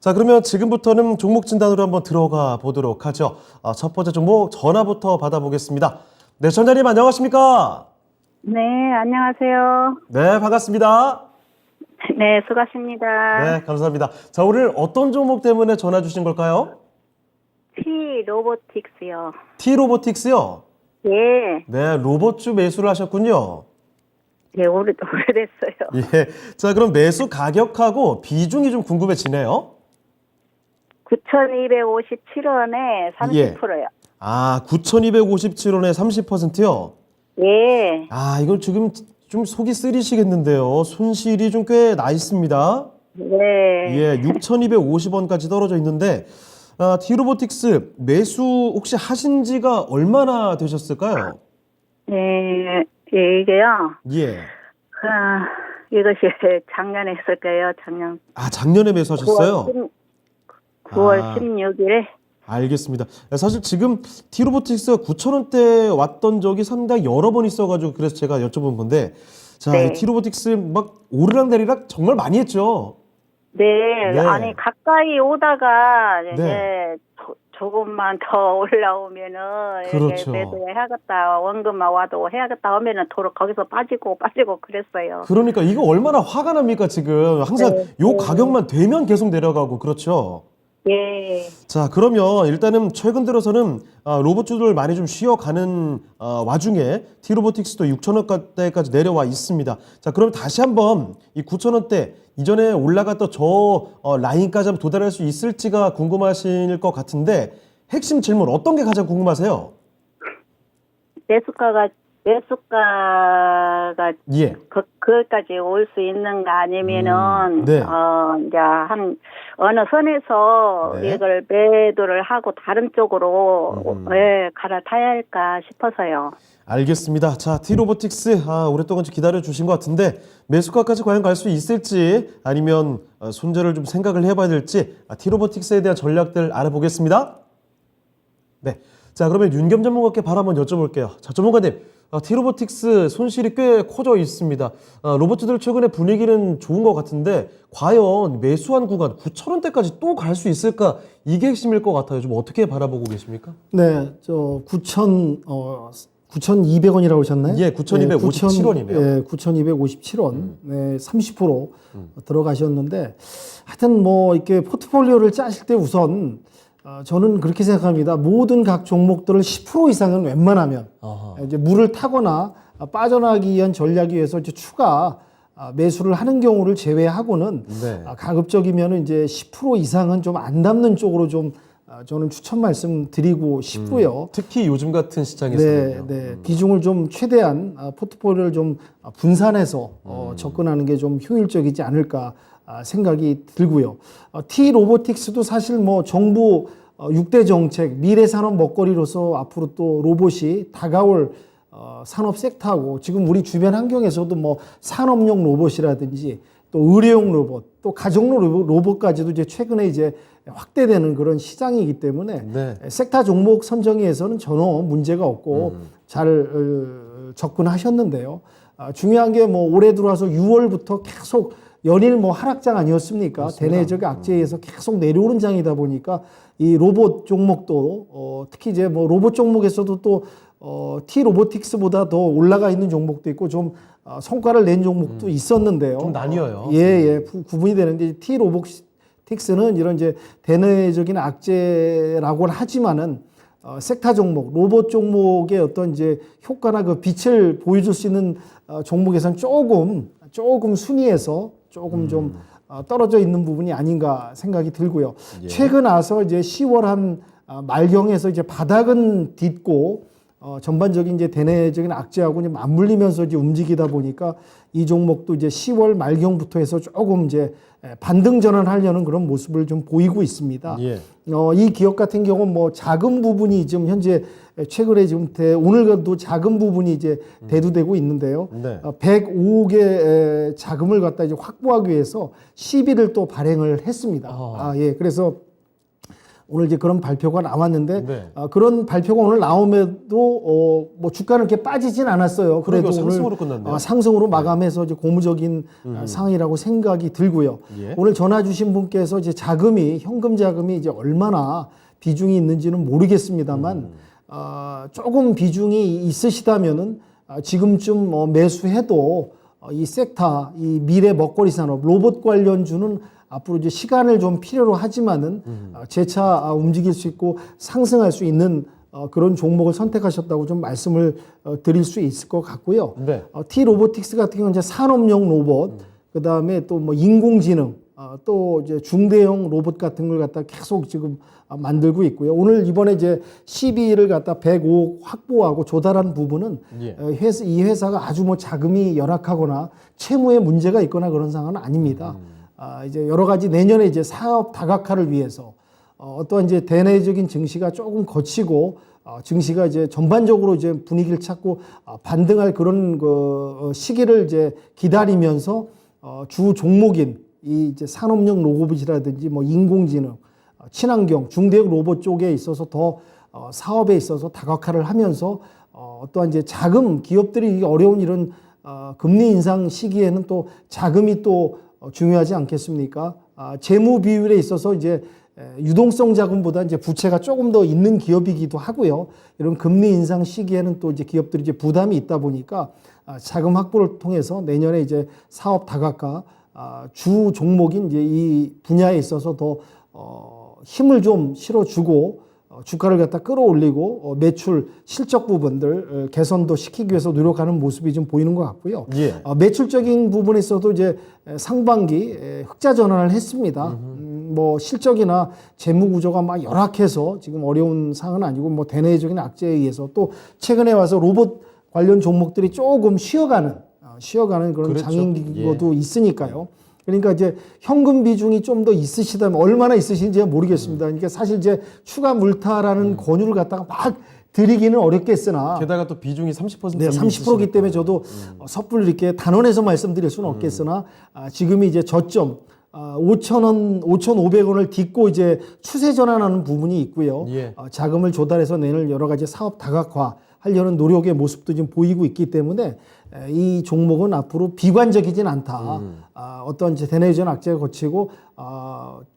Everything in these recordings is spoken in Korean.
자, 그러면 지금부터는 종목 진단으로 한번 들어가 보도록 하죠. 첫 번째 종목 전화부터 받아보겠습니다. 네, 전자님 안녕하십니까? 네, 안녕하세요. 네, 반갑습니다. 네, 수고하십니다. 네, 감사합니다. 자, 오늘 어떤 종목 때문에 전화 주신 걸까요? T 로보틱스요. T로보틱스요? 예, 네, 로봇주 매수를 하셨군요. 예, 오래됐어요. 예. 자, 그럼 매수 가격하고 비중이 좀 궁금해지네요. 9,257원에 30%요. 9,257원에 30%요? 예, 이건 지금 좀 속이 쓰리시겠는데요. 손실이 좀 꽤 나 있습니다. 네. 예, 6,250원까지 떨어져 있는데, T로보틱스 매수 혹시 하신 지가 얼마나 되셨을까요? 예, 예, 이게요. 예. 이것이 작년에 했을 거예요, 작년. 작년에 매수하셨어요? 9월 16일에. 알겠습니다. 사실 지금 T로보틱스가 9,000원대 왔던 적이 상당히 여러 번 있어가지고 그래서 제가 여쭤본 건데, 자, 네. 이 T로보틱스 막 오르락내리락 정말 많이 했죠? 네, 네. 아니, 가까이 오다가, 네. 이제, 조금만 더 올라오면은, 그렇죠. 이렇게 매도해야겠다, 원금만 와도 해야겠다 하면은, 도로 거기서 빠지고 그랬어요. 그러니까 이거 얼마나 화가 납니까, 지금. 항상 네, 요 네. 가격만 되면 계속 내려가고, 그렇죠? 예, 자, 그러면 일단은 최근 들어서는 로봇주들 많이 좀 쉬어가는 와중에 T로보틱스도 6,000원대까지 내려와 있습니다. 자, 그럼 다시 한번 이 9,000원대 이전에 올라갔던 저 라인까지 한번 도달할 수 있을지가 궁금하실 것 같은데 핵심 질문 어떤 게 가장 궁금하세요? 매수가가, 예. 그것까지 올 수 있는가 아니면은, 네. 이제 어느 선에서 네. 이걸 매도를 하고 다른 쪽으로, 갈아타야 할까 싶어서요. 알겠습니다. 자, T로보틱스 오랫동안 좀 기다려 주신 것 같은데 매수가까지 과연 갈 수 있을지 아니면 손절을 좀 생각을 해봐야 될지 T로보틱스에 대한 전략들 알아보겠습니다. 네, 자 그러면 윤겸 전문가께 바로 한번 여쭤볼게요. 자, 전문가님, T로보틱스 손실이 꽤 커져 있습니다. 로봇들 최근에 분위기는 좋은 것 같은데 과연 매수한 구간 9,000원대까지 또 갈 수 있을까? 이게 핵심일 것 같아요. 좀 어떻게 바라보고 계십니까? 네, 9,200원이라고 하셨나요? 예, 9,257원이네요. 예, 9,257원. 네, 30% 들어가셨는데 하여튼 뭐 이렇게 포트폴리오를 짜실 때 우선 저는 그렇게 생각합니다. 모든 각 종목들을 10% 이상은 웬만하면 이제 물을 타거나 빠져나가기 위한 전략에 의해서 이제 추가 매수를 하는 경우를 제외하고는 네. 가급적이면 이제 10% 이상은 좀 안 담는 쪽으로 좀 저는 추천 말씀 드리고 싶고요. 특히 요즘 같은 시장에서는요. 네. 비중을 좀 최대한 포트폴리오를 좀 분산해서 접근하는 게 좀 효율적이지 않을까 생각이 들고요. T로보틱스도 사실 뭐 정부 6대 정책, 미래 산업 먹거리로서 앞으로 또 로봇이 다가올 산업 섹터하고 지금 우리 주변 환경에서도 뭐 산업용 로봇이라든지 또 의료용 로봇, 또 가정용 로봇까지도 이제 최근에 이제 확대되는 그런 시장이기 때문에 네. 섹터 종목 선정에서는 전혀 문제가 없고 잘 접근하셨는데요. 중요한 게 뭐 올해 들어와서 6월부터 계속 연일 뭐 하락장 아니었습니까? 그렇습니다. 대내적 악재에서 계속 내려오는 장이다 보니까 이 로봇 종목도 특히 이제 뭐 로봇 종목에서도 또 T로보틱스보다 더 올라가 있는 종목도 있고 좀 성과를 낸 종목도 있었는데요. 좀 나뉘어요. 예, 구분이 되는데 T로보틱스는 이런 이제 대내적인 악재라고는 하지만은 섹터 종목, 로봇 종목의 어떤 이제 효과나 그 빛을 보여줄 수 있는 종목에서는 조금 순위에서 조금 좀 떨어져 있는 부분이 아닌가 생각이 들고요. 예. 최근 와서 이제 10월 한 말경에서 이제 바닥은 딛고 전반적인 이제 대내적인 악재하고 이제 맞물리면서 이제 움직이다 보니까 이 종목도 이제 10월 말경부터 해서 조금 이제 반등 전환하려는 그런 모습을 좀 보이고 있습니다. 예. 이 기업 같은 경우는 뭐 작은 부분이 지금 현재 최근에 지금 오늘도 작은 부분이 이제 대두되고 있는데요. 네. 105억의 자금을 갖다 이제 확보하기 위해서 시비를 또 발행을 했습니다. 예. 그래서 오늘 이제 그런 발표가 나왔는데 네. 그런 발표가 오늘 나옴에도 뭐 주가는 이렇게 빠지진 않았어요. 그래도 그러게요. 오늘 상승으로 끝났네요. 상승으로 마감해서 이제 고무적인 상황이라고 생각이 들고요. 예. 오늘 전화 주신 분께서 이제 자금이 현금 자금이 이제 얼마나 비중이 있는지는 모르겠습니다만 조금 비중이 있으시다면은 지금쯤 매수해도 이 섹터, 이 미래 먹거리 산업, 로봇 관련주는 앞으로 이제 시간을 좀 필요로 하지만은 재차 움직일 수 있고 상승할 수 있는 그런 종목을 선택하셨다고 좀 말씀을 드릴 수 있을 것 같고요. 네. T 로보틱스 같은 경우는 이제 산업용 로봇, 그 다음에 또 뭐 인공지능, 또 이제 중대형 로봇 같은 걸 갖다 계속 지금 만들고 있고요. 오늘 이번에 이제 12일을 갖다 105억 확보하고 조달한 부분은 예. 이 회사가 아주 뭐 자금이 열악하거나 채무에 문제가 있거나 그런 상황은 아닙니다. 이제 여러 가지 내년에 이제 사업 다각화를 위해서 어떠한 이제 대내적인 증시가 조금 거치고 증시가 이제 전반적으로 이제 분위기를 찾고 반등할 그런 그 시기를 이제 기다리면서 주 종목인 이 이제 산업용 로봇이라든지 뭐 인공지능, 친환경, 중대형 로봇 쪽에 있어서 더 사업에 있어서 다각화를 하면서 어떠한 이제 자금 기업들이 어려운 이런 금리 인상 시기에는 또 자금이 또 중요하지 않겠습니까? 재무 비율에 있어서 이제 유동성 자금보다 이제 부채가 조금 더 있는 기업이기도 하고요. 이런 금리 인상 시기에는 또 이제 기업들이 이제 부담이 있다 보니까 자금 확보를 통해서 내년에 이제 사업 다각화 주 종목인 이제 이 분야에 있어서 더 힘을 좀 실어주고 주가를 갖다 끌어올리고 매출 실적 부분들 개선도 시키기 위해서 노력하는 모습이 좀 보이는 것 같고요. 예. 매출적인 부분에 있어도 이제 상반기 흑자 전환을 했습니다. 뭐 실적이나 재무 구조가 막 열악해서 지금 어려운 상황은 아니고 뭐 대내적인 악재에 의해서 또 최근에 와서 로봇 관련 종목들이 조금 쉬어가는 그런 그렇죠. 장인기고도 있으니까요. 그러니까 이제 현금 비중이 좀 더 있으시다면 얼마나 있으신지 모르겠습니다. 그러니까 사실 이제 추가 물타라는 권유를 갖다가 막 드리기는 어렵겠으나 게다가 또 비중이 30% 네, 30%이기 때문에 저도 섣불리 이렇게 단언해서 말씀드릴 수는 없겠으나 지금이 이제 저점 5,000원, 5,500원을 딛고 이제 추세 전환하는 부분이 있고요. 예. 자금을 조달해서 내는 여러 가지 사업 다각화 하려는 노력의 모습도 지금 보이고 있기 때문에 이 종목은 앞으로 비관적이진 않다. 어떤 대내전 악재가 거치고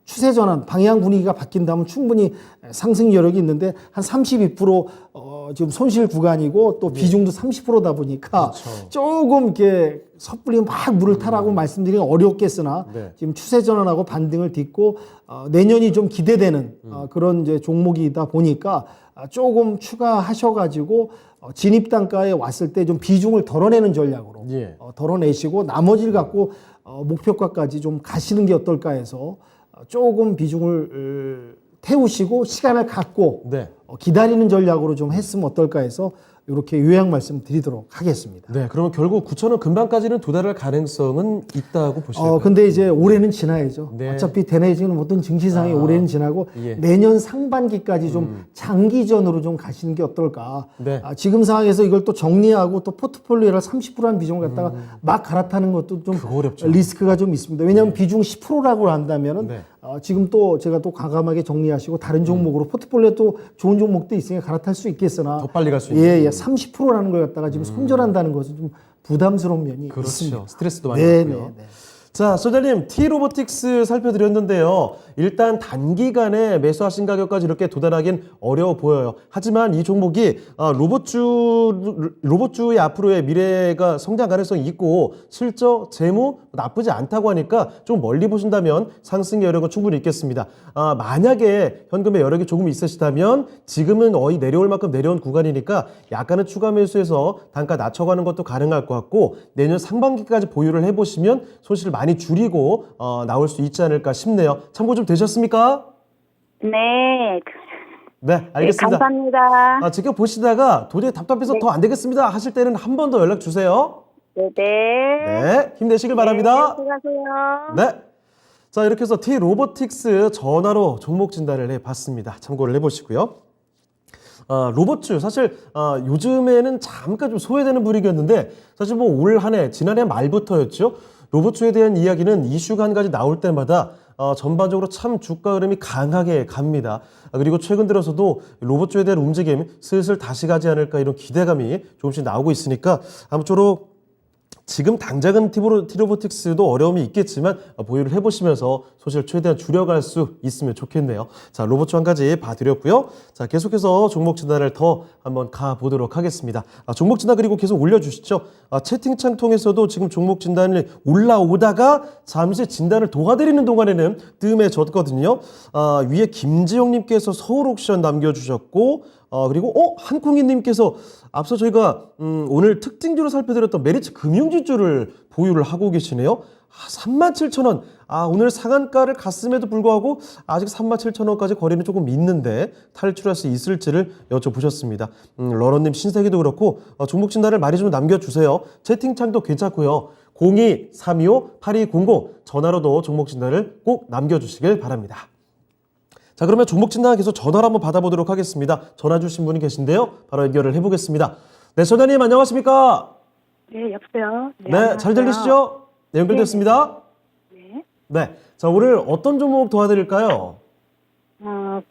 추세 전환, 방향 분위기가 바뀐다면 충분히 상승 여력이 있는데 한 32% 지금 손실 구간이고 또 비중도 30%다 보니까 그렇죠. 조금 이렇게 섣불리 막 물을 타라고 말씀드리기 어렵겠으나 네. 지금 추세 전환하고 반등을 딛고 내년이 좀 기대되는 그런 이제 종목이다 보니까 조금 추가하셔가지고 진입 단가에 왔을 때 좀 비중을 덜어내는 전략으로 예. 덜어내시고 나머지를 갖고 목표가까지 좀 가시는 게 어떨까 해서 조금 비중을 태우시고 시간을 갖고 네. 기다리는 전략으로 좀 했으면 어떨까 해서 이렇게 요약 말씀드리도록 하겠습니다. 네, 그러면 결국 9,000원 근방까지는 도달할 가능성은 있다고 보시나요? 근데 이제 올해는 지나야죠. 네. 어차피 대내적인 모든 증시상이 올해는 지나고 예. 내년 상반기까지 좀 장기전으로 좀 가시는 게 어떨까. 네. 지금 상황에서 이걸 또 정리하고 또 포트폴리오를 30%한 비중을 갖다가 막 갈아타는 것도 좀 그거 어렵죠. 리스크가 좀 있습니다. 왜냐하면 비중 10%라고 한다면은 네. 지금 또 제가 또 과감하게 정리하시고 다른 종목으로 포트폴리오 또 좋은 종목도 있으니까 갈아탈 수 있겠으나 더 빨리 갈 수 있는. 예, 30%라는 걸 갖다가 지금 손절한다는 것은 좀 부담스러운 면이 그렇죠. 있습니다. 스트레스도 많이 네, 받고요. 네, 네. 자, 소장님, T-로보틱스 살펴드렸는데요. 일단 단기간에 매수하신 가격까지 이렇게 도달하긴 어려워 보여요. 하지만 이 종목이 로봇주의 앞으로의 미래가 성장 가능성이 있고 실적, 재무 나쁘지 않다고 하니까 좀 멀리 보신다면 상승의 여력은 충분히 있겠습니다. 만약에 현금의 여력이 조금 있으시다면 지금은 거의 내려올 만큼 내려온 구간이니까 약간은 추가 매수해서 단가 낮춰가는 것도 가능할 것 같고 내년 상반기까지 보유를 해보시면 손실을 많이 줄이고 나올 수 있지 않을까 싶네요. 참고 좀 되셨습니까? 네. 네, 알겠습니다. 네, 감사합니다. 지켜보시다가 도저히 답답해서 더 안 되겠습니다 하실 때는 한 번 더 연락 주세요. 네네. 네, 힘내시길 바랍니다. 수고하세요. 네. 자, 이렇게 해서 T-로보틱스 전화로 종목 진단을 해봤습니다. 참고를 해보시고요. 로봇주 사실 요즘에는 잠깐 좀 소외되는 분위기였는데 사실 뭐 올 한 해 지난해 말부터였죠. 로봇주에 대한 이야기는 이슈가 한 가지 나올 때마다 전반적으로 참 주가 흐름이 강하게 갑니다. 그리고 최근 들어서도 로봇주에 대한 움직임 슬슬 다시 가지 않을까 이런 기대감이 조금씩 나오고 있으니까 아무쪼록 지금 당장은 티로보틱스도 어려움이 있겠지만 보유를 해보시면서 소실 최대한 줄여갈 수 있으면 좋겠네요. 자, 로봇주 한 가지 봐드렸고요. 자, 계속해서 종목 진단을 더 한번 가보도록 하겠습니다. 종목 진단 그리고 계속 올려주시죠. 채팅창 통해서도 지금 종목 진단을 올라오다가 잠시 진단을 도와드리는 동안에는 뜸해졌거든요. 위에 김지영님께서 서울옥션 남겨주셨고 그리고 한콩이님께서 앞서 저희가 오늘 특징주로 살펴드렸던 메리츠 금융지주를 보유를 하고 계시네요. 37,000원. 오늘 상한가를 갔음에도 불구하고 아직 37,000원까지 거리는 조금 있는데 탈출할 수 있을지를 여쭤보셨습니다. 러너님 신세계도 그렇고 종목 진단을 많이 좀 남겨주세요. 채팅창도 괜찮고요. 02-325-8200 전화로도 종목 진단을 꼭 남겨주시길 바랍니다. 자, 그러면 종목 진단 계속 전화를 한번 받아보도록 하겠습니다. 전화 주신 분이 계신데요. 바로 연결을 해보겠습니다. 네, 소장님 안녕하십니까? 네, 여보세요. 네, 잘 들리시죠? 네, 연결됐습니다. 네. 네, 자, 오늘 어떤 종목 도와드릴까요?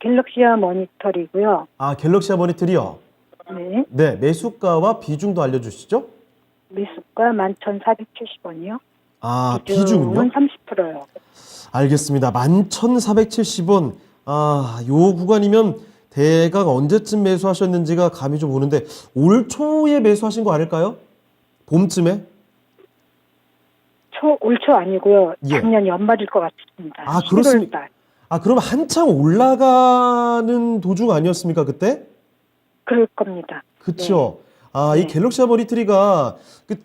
갤럭시아 모니터이고요. 갤럭시아 모니터리요. 네. 네, 매수가와 비중도 알려주시죠? 매수가 11,470원이요. 비중은요? 30%요. 알겠습니다. 11,470원. 요 구간이면 대강 언제쯤 매수하셨는지가 감이 좀 오는데 올 초에 매수하신 거 아닐까요? 봄쯤에? 올 초 아니고요. 예. 작년 연말일 것 같습니다. 그렇습니까? 11월 달. 그럼 한창 올라가는 도중 아니었습니까, 그때? 그럴 겁니다. 그쵸. 네. 이 갤럭시아 머니터리가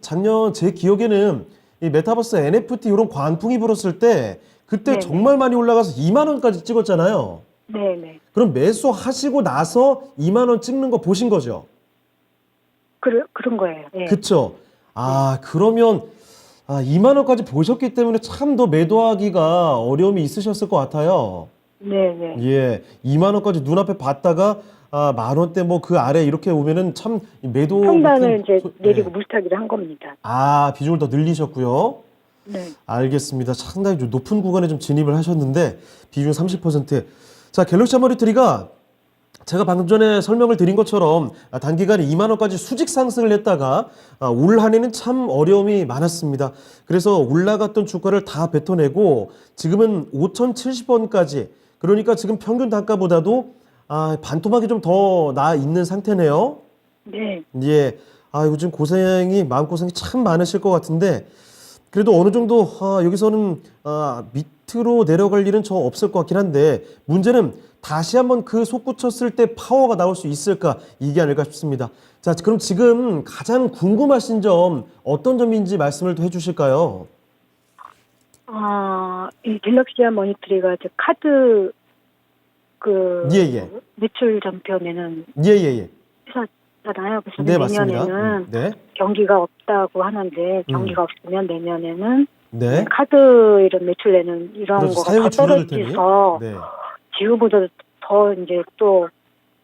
작년 제 기억에는 이 메타버스 NFT 이런 관풍이 불었을 때 그때 네네. 정말 많이 올라가서 2만 원까지 찍었잖아요. 네네. 그럼 매수하시고 나서 2만 원 찍는 거 보신 거죠? 그런 거예요. 네. 그쵸. 그러면 2만 원까지 보셨기 때문에 참 더 매도하기가 어려움이 있으셨을 것 같아요. 네네. 예, 2만 원까지 눈앞에 봤다가 만 원대 뭐 그 아래 이렇게 오면은 참 매도 평단을 이제 느낌- 내리고 예. 물타기를 한 겁니다. 비중을 더 늘리셨고요. 네. 알겠습니다. 상당히 좀 높은 구간에 좀 진입을 하셨는데 비중 30%. 자, 갤럭시아 머니터리가 제가 방금 전에 설명을 드린 것처럼 단기간에 2만 원까지 수직 상승을 했다가 올 한해는 참 어려움이 많았습니다. 그래서 올라갔던 주가를 다 뱉어내고 지금은 5,070원까지, 그러니까 지금 평균 단가보다도 반토막이 좀 더 나 있는 상태네요. 네. 예. 요즘 마음고생이 참 많으실 것 같은데 그래도 어느 정도 여기서는 밑으로 내려갈 일은 저 없을 것 같긴 한데 문제는 다시 한번 그 솟구쳤을 때 파워가 나올 수 있을까, 이게 아닐까 싶습니다. 자, 그럼 지금 가장 궁금하신 점 어떤 점인지 말씀을 또 해주실까요? 이 갤럭시아 모니터리가 이제 카드 예. 매출 전표 내는 예. 회사잖아요. 그래서 네, 맞습니다. 내년에는 네. 경기가 없다고 하는데 경기가 없으면 내년에는 네. 카드 이런 매출 내는 이런 그렇죠. 거가 사용이 더 줄어들 테니. 떨어져서 네. 지금보다 더 이제 또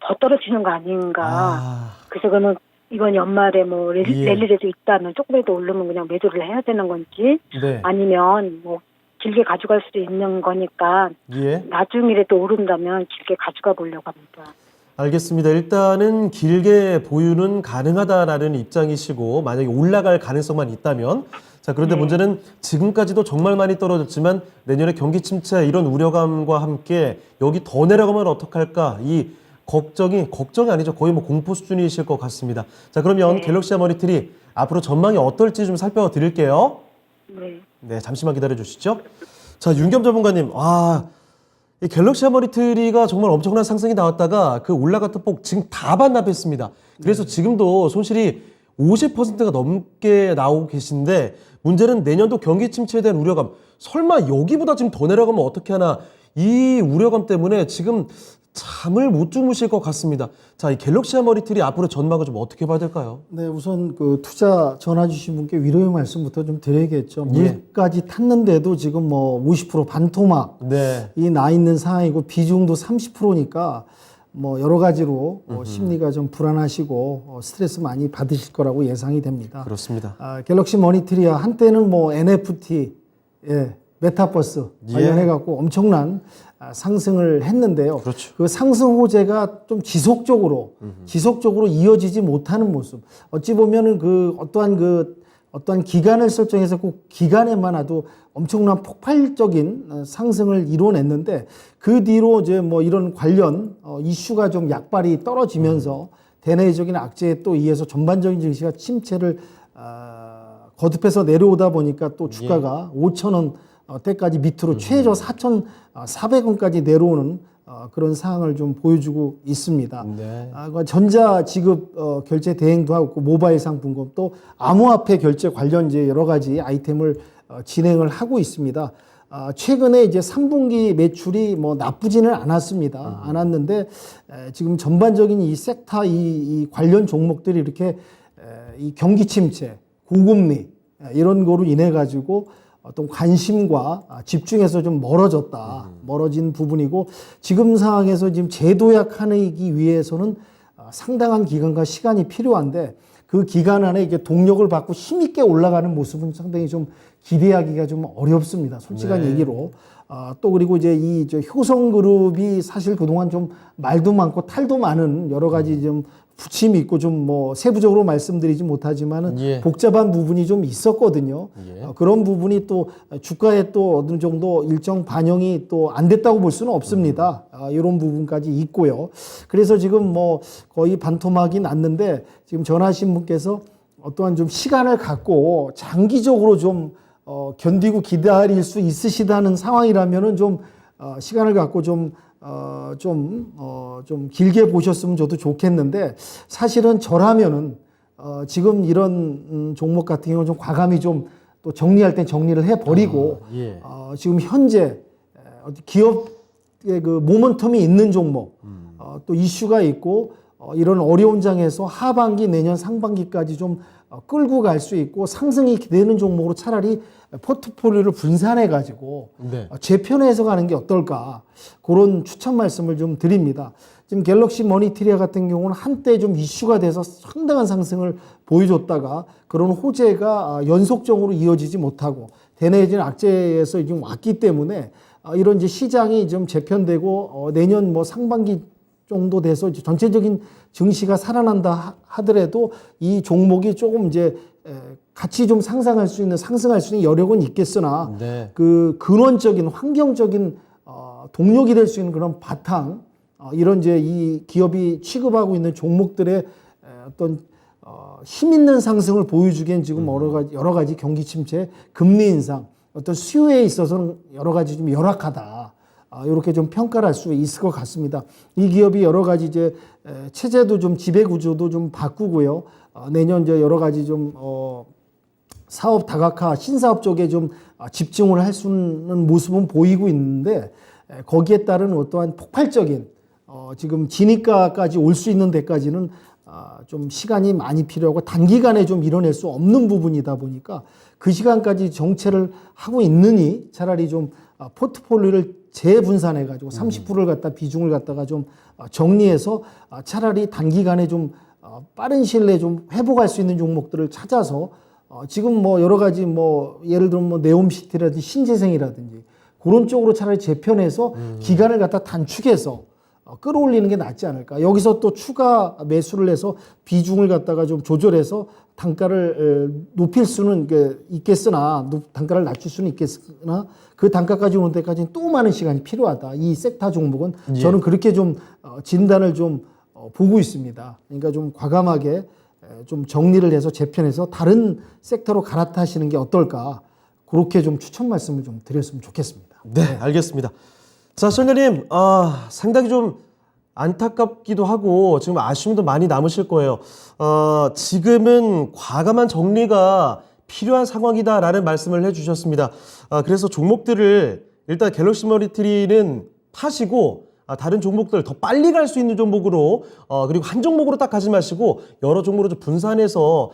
더 떨어지는 거 아닌가. 그래서 그러면 이번 연말에 뭐 예. 랠리라도 있다면 조금이라도 오르면 그냥 매도를 해야 되는 건지 네. 아니면 뭐 길게 가져갈 수도 있는 거니까 예. 나중이라도 오른다면 길게 가져가 보려고 합니다. 알겠습니다. 일단은 길게 보유는 가능하다라는 입장이시고 만약에 올라갈 가능성만 있다면 그런데 네. 문제는 지금까지도 정말 많이 떨어졌지만 내년에 경기 침체 이런 우려감과 함께 여기 더 내려가면 어떡할까, 이 걱정이 아니죠. 거의 뭐 공포 수준이실 것 같습니다. 자, 그러면 갤럭시아 머니터리 앞으로 전망이 어떨지 좀 살펴드릴게요. 네, 잠시만 기다려 주시죠. 자, 윤겸 전문가님, 이 갤럭시아 머니터리가 정말 엄청난 상승이 나왔다가 그 올라갔던 폭 지금 다 반납했습니다. 그래서 지금도 손실이 50%가 넘게 나오고 계신데 문제는 내년도 경기 침체에 대한 우려감, 설마 여기보다 지금 더 내려가면 어떻게 하나, 이 우려감 때문에 지금 잠을 못 주무실 것 같습니다. 자, 이 갤럭시아 머니터리 앞으로 전망을 좀 어떻게 봐야 될까요? 네, 우선 그 투자 전화 주신 분께 위로의 말씀부터 좀 드려야겠죠. 물까지 탔는데도 지금 뭐 50% 반토막 이 나 있는 상황이고 비중도 30%니까 뭐 여러 가지로 심리가 좀 불안하시고 스트레스 많이 받으실 거라고 예상이 됩니다. 그렇습니다. 갤럭시 머니터리야 한때는 뭐 NFT 메타버스 예. 관련해갖고 엄청난 상승을 했는데요. 그렇죠. 그 상승 호재가 좀 지속적으로 이어지지 못하는 모습. 어찌 보면은 어떠한 기간을 설정해서 꼭 기간에만 와도 엄청난 폭발적인 상승을 이뤄냈는데 그 뒤로 이제 뭐 이런 관련 이슈가 좀 약발이 떨어지면서 대내적인 악재에 또 의해서 전반적인 증시가 침체를 거듭해서 내려오다 보니까 또 주가가 5,000원 대까지 밑으로 최저 4,400원까지 내려오는 그런 상황을 좀 보여주고 있습니다. 네. 전자 지급 결제 대행도 하고 모바일 상품권 또 암호화폐 결제 관련 이제 여러 가지 아이템을 진행을 하고 있습니다. 최근에 이제 3분기 매출이 뭐 나쁘지는 않았습니다. 않았는데 지금 전반적인 이 섹터 이 관련 종목들이 이렇게 이 경기 침체, 고금리 이런 거로 인해 가지고 어떤 관심과 집중에서 좀 멀어진 부분이고 지금 상황에서 지금 재도약하기 위해서는 상당한 기간과 시간이 필요한데 그 기간 안에 이게 동력을 받고 힘있게 올라가는 모습은 상당히 좀 기대하기가 좀 어렵습니다. 솔직한 얘기로. 또 그리고 이제 이 효성그룹이 사실 그동안 좀 말도 많고 탈도 많은 여러 가지 좀 부침이 있고 좀 뭐 세부적으로 말씀드리지 못하지만은 예. 복잡한 부분이 좀 있었거든요. 예. 그런 부분이 또 주가에 또 어느 정도 일정 반영이 또 안 됐다고 볼 수는 없습니다. 이런 부분까지 있고요. 그래서 지금 뭐 거의 반토막이 났는데 지금 전화하신 분께서 어떠한 좀 시간을 갖고 장기적으로 좀 견디고 기다릴 수 있으시다는 상황이라면은 좀 시간을 갖고 좀 길게 보셨으면 저도 좋겠는데 사실은 저라면은 지금 이런 종목 같은 경우는 좀 과감히 좀 또 정리할 땐 정리를 해버리고 예. 지금 현재 기업의 그 모멘텀이 있는 종목 또 이슈가 있고 이런 어려운 장에서 하반기 내년 상반기까지 좀 끌고 갈 수 있고 상승이 되는 종목으로 차라리 포트폴리오를 분산해 가지고 네. 재편해서 가는 게 어떨까 그런 추천 말씀을 좀 드립니다. 지금 갤럭시 머니트리아 같은 경우는 한때 좀 이슈가 돼서 상당한 상승을 보여줬다가 그런 호재가 연속적으로 이어지지 못하고 대내적인 악재에서 지금 왔기 때문에 이런 이제 시장이 좀 재편되고 내년 뭐 상반기 정도 돼서 이제 전체적인 증시가 살아난다 하더라도 이 종목이 조금 이제 같이 좀 상승할 수 있는 여력은 있겠으나 네. 그 근원적인 환경적인 동력이 될 수 있는 그런 바탕 이런 이제 이 기업이 취급하고 있는 종목들의 어떤 힘 있는 상승을 보여주기엔 지금 여러 가지 경기 침체, 금리 인상, 어떤 수요에 있어서는 여러 가지 좀 열악하다. 이렇게 좀 평가를 할 수 있을 것 같습니다. 이 기업이 여러 가지 이제 체제도 좀 지배 구조도 좀 바꾸고요. 내년 이제 여러 가지 좀 사업 다각화, 신사업 쪽에 좀 집중을 할 수 있는 모습은 보이고 있는데 거기에 따른 어떠한 폭발적인 지금 진입가까지 올 수 있는 데까지는 좀 시간이 많이 필요하고 단기간에 좀 이뤄낼 수 없는 부분이다 보니까 그 시간까지 정체를 하고 있느니 차라리 좀 포트폴리오를 재분산해 가지고 30%를 갖다 비중을 갖다가 좀 정리해서 차라리 단기간에 좀 빠른 시일 내에 좀 회복할 수 있는 종목들을 찾아서 지금 뭐 여러 가지 뭐 예를 들면 뭐 네옴시티라든지 신재생이라든지 그런 쪽으로 차라리 재편해서 기간을 갖다 단축해서 끌어올리는 게 낫지 않을까. 여기서 또 추가 매수를 해서 비중을 갖다가 좀 조절해서 단가를 높일 수는 있겠으나 단가를 낮출 수는 있겠으나 그 단가까지 오는 데까지는 또 많은 시간이 필요하다. 이 섹터 종목은 예. 저는 그렇게 좀 진단을 좀 보고 있습니다. 그러니까 좀 과감하게 좀 정리를 해서 재편해서 다른 섹터로 갈아타시는 게 어떨까. 그렇게 좀 추천 말씀을 좀 드렸으면 좋겠습니다. 네, 알겠습니다. 자, 시청자님, 상당히 좀 안타깝기도 하고 지금 아쉬움도 많이 남으실 거예요. 지금은 과감한 정리가 필요한 상황이다라는 말씀을 해주셨습니다. 그래서 종목들을 일단 갤럭시 머니트리는 파시고 다른 종목들 더 빨리 갈 수 있는 종목으로 그리고 한 종목으로 딱 가지 마시고 여러 종목으로 좀 분산해서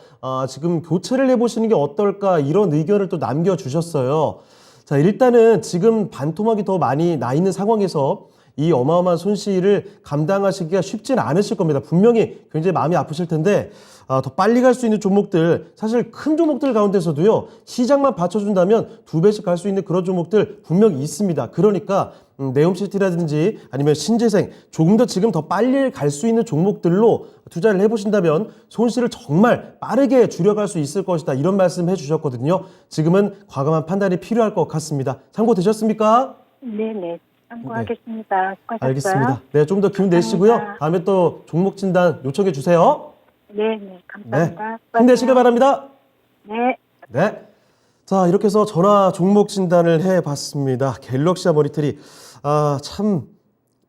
지금 교체를 해보시는 게 어떨까 이런 의견을 또 남겨주셨어요. 자, 일단은 지금 반토막이 더 많이 나 있는 상황에서 이 어마어마한 손실을 감당하시기가 쉽지는 않으실 겁니다. 분명히 굉장히 마음이 아프실 텐데 더 빨리 갈 수 있는 종목들, 사실 큰 종목들 가운데서도요, 시장만 받쳐준다면 2배씩 갈 수 있는 그런 종목들 분명히 있습니다. 그러니까 네옴시티라든지 아니면 신재생, 조금 더 지금 더 빨리 갈 수 있는 종목들로 투자를 해보신다면 손실을 정말 빠르게 줄여갈 수 있을 것이다, 이런 말씀 해주셨거든요. 지금은 과감한 판단이 필요할 것 같습니다. 참고되셨습니까? 네네. 참고하겠습니다. 수고하셨어요. 알겠습니다. 네, 좀 더 기운 내시고요. 감사합니다. 다음에 또 종목 진단 요청해 주세요. 네네. 감사합니다. 네, 힘내시길 바랍니다. 네. 네. 자, 이렇게 해서 전화 종목 진단을 해봤습니다. 갤럭시와 머니터리. 참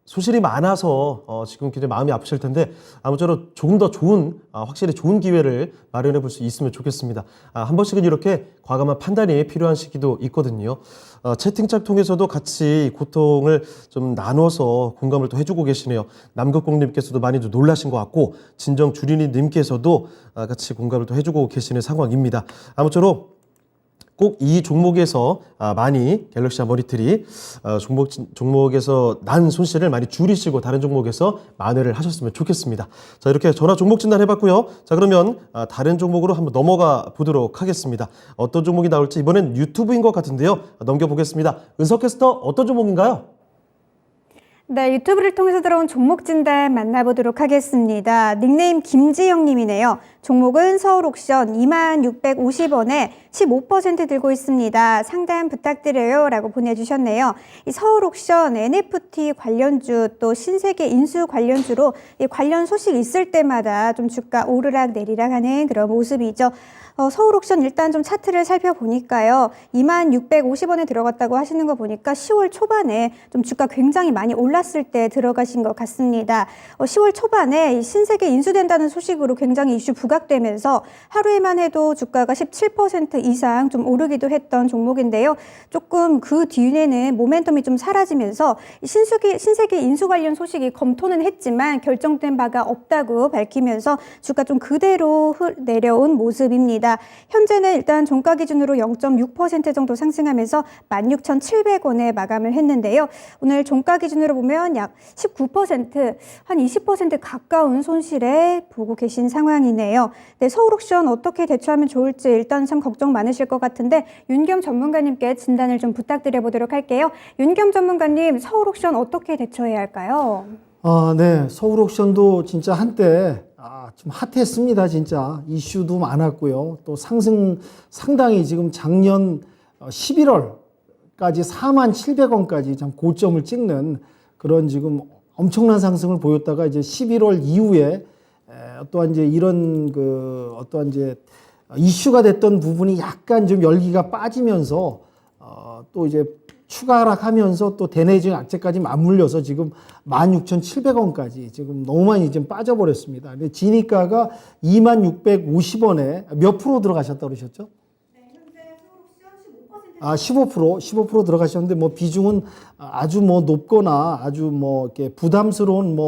소실이 많아서 지금 굉장히 마음이 아프실 텐데 아무쪼록 조금 더 좋은, 확실히 좋은 기회를 마련해 볼 수 있으면 좋겠습니다. 한 번씩은 이렇게 과감한 판단이 필요한 시기도 있거든요. 채팅창 통해서도 같이 고통을 좀 나눠서 공감을 또 해주고 계시네요. 남극공님께서도 많이 좀 놀라신 것 같고, 진정주린이님께서도 같이 공감을 또 해주고 계시는 상황입니다. 아무쪼록 꼭 이 종목에서 많이 갤럭시와 머니터리 종목에서 난 손실을 많이 줄이시고 다른 종목에서 만회를 하셨으면 좋겠습니다. 자, 이렇게 전화 종목 진단 해봤고요. 자, 그러면 다른 종목으로 한번 넘어가 보도록 하겠습니다. 어떤 종목이 나올지 이번엔 유튜브인 것 같은데요. 넘겨보겠습니다. 은석 캐스터, 어떤 종목인가요? 네, 유튜브를 통해서 들어온 종목 진단 만나보도록 하겠습니다. 닉네임 김지영님이네요. 종목은 서울옥션 2650원에 15% 들고 있습니다. 상담 부탁드려요 라고 보내주셨네요. 이 서울옥션 NFT 관련주 또 신세계 인수 관련주로 이 관련 소식 있을 때마다 좀 주가 오르락 내리락 하는 그런 모습이죠. 서울옥션 일단 좀 차트를 살펴보니까요. 2650원에 들어갔다고 하시는 거 보니까 10월 초반에 좀 주가 굉장히 많이 올랐을 때 들어가신 것 같습니다. 10월 초반에 이 신세계 인수된다는 소식으로 굉장히 이슈 부각되면서 하루에만 해도 주가가 17% 이상 좀 오르기도 했던 종목인데요. 조금 그 뒤에는 모멘텀이 좀 사라지면서 신세계 인수 관련 소식이 검토는 했지만 결정된 바가 없다고 밝히면서 주가 좀 그대로 내려온 모습입니다. 현재는 일단 종가 기준으로 0.6% 정도 상승하면서 16,700원에 마감을 했는데요. 오늘 종가 기준으로 보면 약 19%, 한 20% 가까운 손실에 보고 계신 상황이네요. 네, 서울옥션 어떻게 대처하면 좋을지 일단 참 걱정 많으실 것 같은데 윤겸 전문가님께 진단을 좀 부탁드려 보도록 할게요. 윤겸 전문가님, 서울옥션 어떻게 대처해야 할까요? 네. 서울옥션도 진짜 한때 좀 핫했습니다. 진짜 이슈도 많았고요. 또 상승 상당히 지금 작년 11월까지 47,000원까지 참 고점을 찍는 그런 지금 엄청난 상승을 보였다가 이제 11월 이후에 어떠한 이제 이런 어떠한 이제 이슈가 됐던 부분이 약간 좀 열기가 빠지면서 또 이제 추가 하락하면서 또 대내증 악재까지 맞물려서 지금 16,700원까지 지금 너무 많이 좀 빠져버렸습니다. 근데 진입가가 2650원에 몇 프로 들어가셨다고 그러셨죠? 네, 현재 서울옥션 15%. 15% 들어가셨는데 뭐 비중은 아주 뭐 높거나 아주 뭐 이렇게 부담스러운